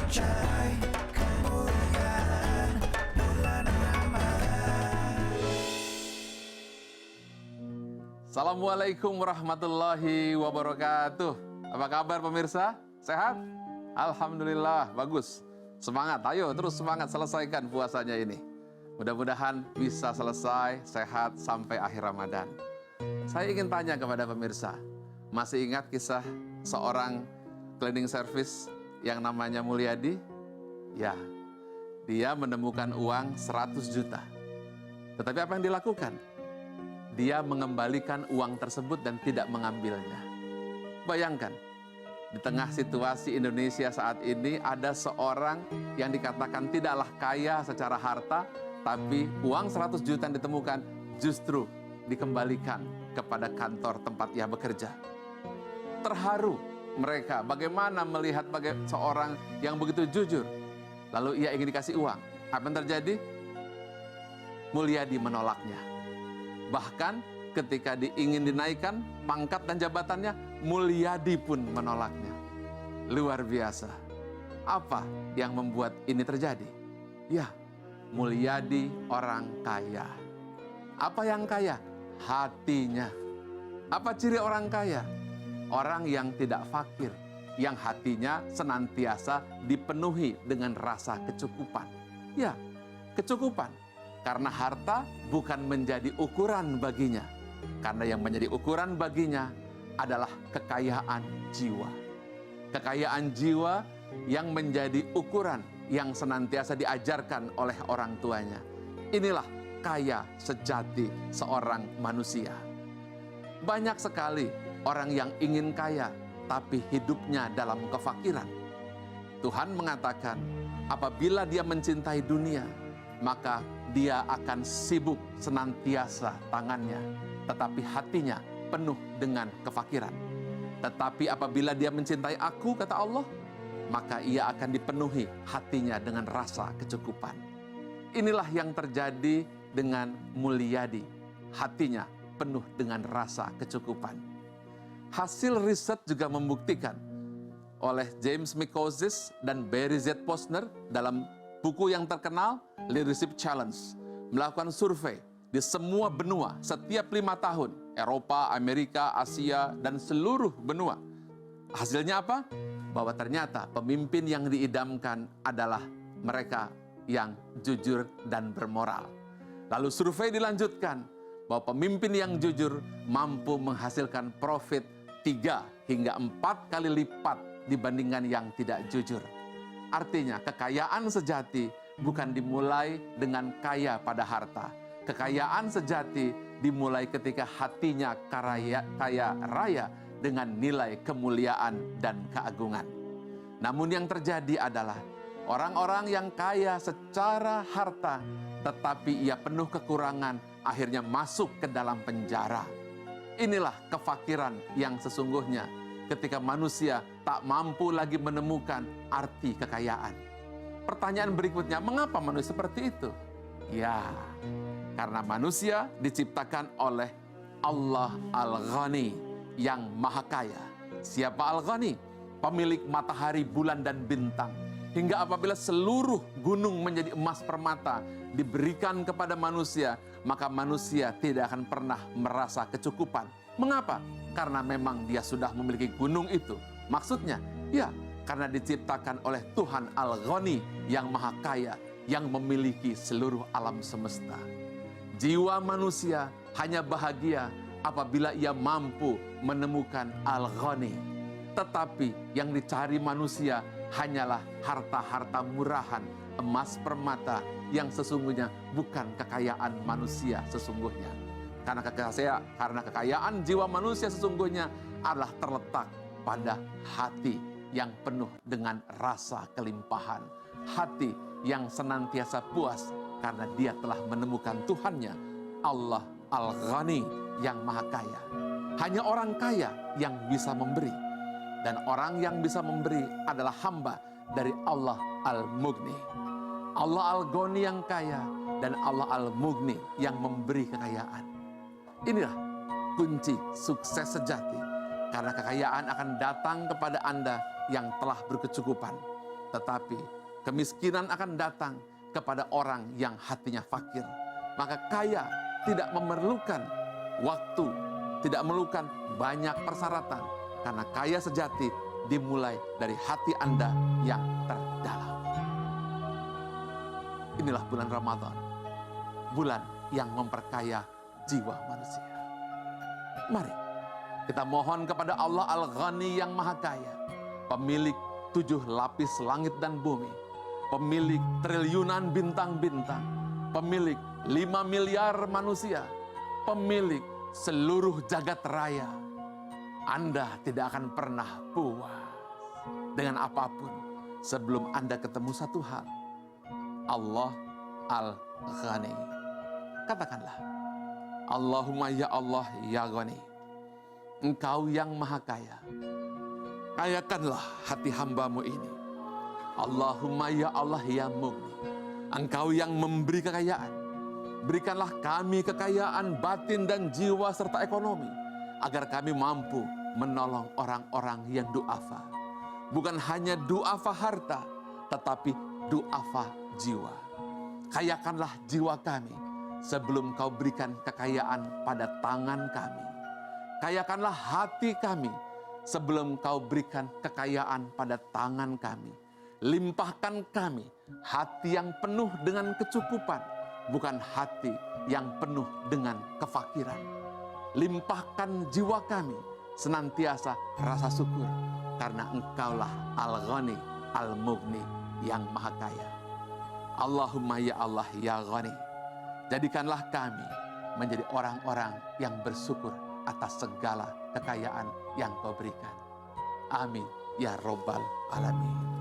Cahaya kemuliaan bulan Ramadan. Assalamualaikum warahmatullahi wabarakatuh. Apa kabar pemirsa? Sehat? Alhamdulillah, bagus. Semangat, ayo terus semangat selesaikan puasanya ini. Mudah-mudahan bisa selesai, sehat sampai akhir Ramadan. Saya ingin tanya kepada pemirsa, masih ingat kisah seorang cleaning service yang namanya Mulyadi? Ya, dia menemukan uang 100 juta. Tetapi apa yang dilakukan? Dia mengembalikan uang tersebut dan tidak mengambilnya. Bayangkan, di tengah situasi Indonesia saat ini ada seorang yang dikatakan tidaklah kaya secara harta, tapi uang 100 juta yang ditemukan justru dikembalikan kepada kantor tempat ia bekerja. Terharu mereka bagaimana melihat seorang yang begitu jujur. Lalu ia ingin dikasih uang. Apa yang terjadi? Mulyadi menolaknya. Bahkan ketika ingin dinaikkan pangkat dan jabatannya, Mulyadi pun menolaknya. Luar biasa. Apa yang membuat ini terjadi? Ya, Mulyadi orang kaya. Apa yang kaya? Hatinya. Apa ciri orang kaya? Orang yang tidak fakir, yang hatinya senantiasa dipenuhi dengan rasa kecukupan. Ya, kecukupan. Karena harta bukan menjadi ukuran baginya. Karena yang menjadi ukuran baginya adalah kekayaan jiwa. Kekayaan jiwa yang menjadi ukuran yang senantiasa diajarkan oleh orang tuanya. Inilah kaya sejati seorang manusia. Banyak sekali orang yang ingin kaya, tapi hidupnya dalam kefakiran. Tuhan mengatakan, apabila dia mencintai dunia, maka dia akan sibuk senantiasa tangannya, tetapi hatinya penuh dengan kefakiran. Tetapi apabila dia mencintai aku, kata Allah, maka ia akan dipenuhi hatinya dengan rasa kecukupan. Inilah yang terjadi dengan Mulyadi. Hatinya penuh dengan rasa kecukupan. Hasil riset juga membuktikan oleh James McCosis dan Barry Z. Posner dalam buku yang terkenal Leadership Challenge, melakukan survei di semua benua setiap 5 tahun, Eropa, Amerika, Asia, dan seluruh benua. Hasilnya apa? Bahwa ternyata pemimpin yang diidamkan adalah mereka yang jujur dan bermoral. Lalu survei dilanjutkan bahwa pemimpin yang jujur mampu menghasilkan profit 3 hingga 4 kali lipat dibandingkan yang tidak jujur. Artinya kekayaan sejati bukan dimulai dengan kaya pada harta. Kekayaan sejati dimulai ketika hatinya kaya raya dengan nilai kemuliaan dan keagungan. Namun yang terjadi adalah orang-orang yang kaya secara harta, tetapi ia penuh kekurangan, akhirnya masuk ke dalam penjara. Inilah kefakiran yang sesungguhnya ketika manusia tak mampu lagi menemukan arti kekayaan. Pertanyaan berikutnya, mengapa manusia seperti itu? Ya, karena manusia diciptakan oleh Allah Al-Ghani yang maha kaya. Siapa Al-Ghani? Pemilik matahari, bulan, dan bintang. Hingga apabila seluruh gunung menjadi emas permata diberikan kepada manusia, maka manusia tidak akan pernah merasa kecukupan. Mengapa? Karena memang dia sudah memiliki gunung itu. Maksudnya, ya, karena diciptakan oleh Tuhan Al-Ghani yang maha kaya, yang memiliki seluruh alam semesta. Jiwa manusia hanya bahagia apabila ia mampu menemukan Al-Ghani. Tetapi yang dicari manusia hanyalah harta-harta murahan, emas permata, yang sesungguhnya bukan kekayaan manusia sesungguhnya. Karena kekayaan jiwa manusia sesungguhnya adalah terletak pada hati yang penuh dengan rasa kelimpahan. Hati yang senantiasa puas karena dia telah menemukan Tuhannya, Allah Al-Ghani yang maha kaya. Hanya orang kaya yang bisa memberi. Dan orang yang bisa memberi adalah hamba dari Allah Al-Mughni. Allah Al-Ghani yang kaya dan Allah Al-Mughni yang memberi kekayaan. Inilah kunci sukses sejati. Karena kekayaan akan datang kepada Anda yang telah berkecukupan. Tetapi kemiskinan akan datang kepada orang yang hatinya fakir. Maka kaya tidak memerlukan waktu, tidak memerlukan banyak persyaratan. Karena kaya sejati dimulai dari hati Anda yang terdalam. Inilah bulan Ramadan, bulan yang memperkaya jiwa manusia. Mari kita mohon kepada Allah Al-Ghani yang Maha Kaya, pemilik 7 lapis langit dan bumi, pemilik triliunan bintang-bintang, pemilik 5 miliar manusia, pemilik seluruh jagat raya. Anda tidak akan pernah puas dengan apapun sebelum Anda ketemu satu hal. Allah Al-Ghani. Katakanlah, Allahumma ya Allah ya Ghani, Engkau yang Maha Kaya, kayakanlah hati hamba-Mu ini. Allahumma ya Allah ya Mughni, Engkau yang memberi kekayaan, berikanlah kami kekayaan batin dan jiwa serta ekonomi, agar kami mampu menolong orang-orang yang du'afa. Bukan hanya du'afa harta, tetapi du'afa jiwa. Kayakanlah jiwa kami sebelum Kau berikan kekayaan pada tangan kami. Kayakanlah hati kami sebelum Kau berikan kekayaan pada tangan kami. Limpahkan kami hati yang penuh dengan kecukupan, bukan hati yang penuh dengan kefakiran. Limpahkan jiwa kami senantiasa rasa syukur, karena Engkaulah Al-Ghani, Al-Mughni yang Maha Kaya. Allahumma ya Allah ya Ghani, jadikanlah kami menjadi orang-orang yang bersyukur atas segala kekayaan yang Kau berikan. Amin ya Rabbal Alamin.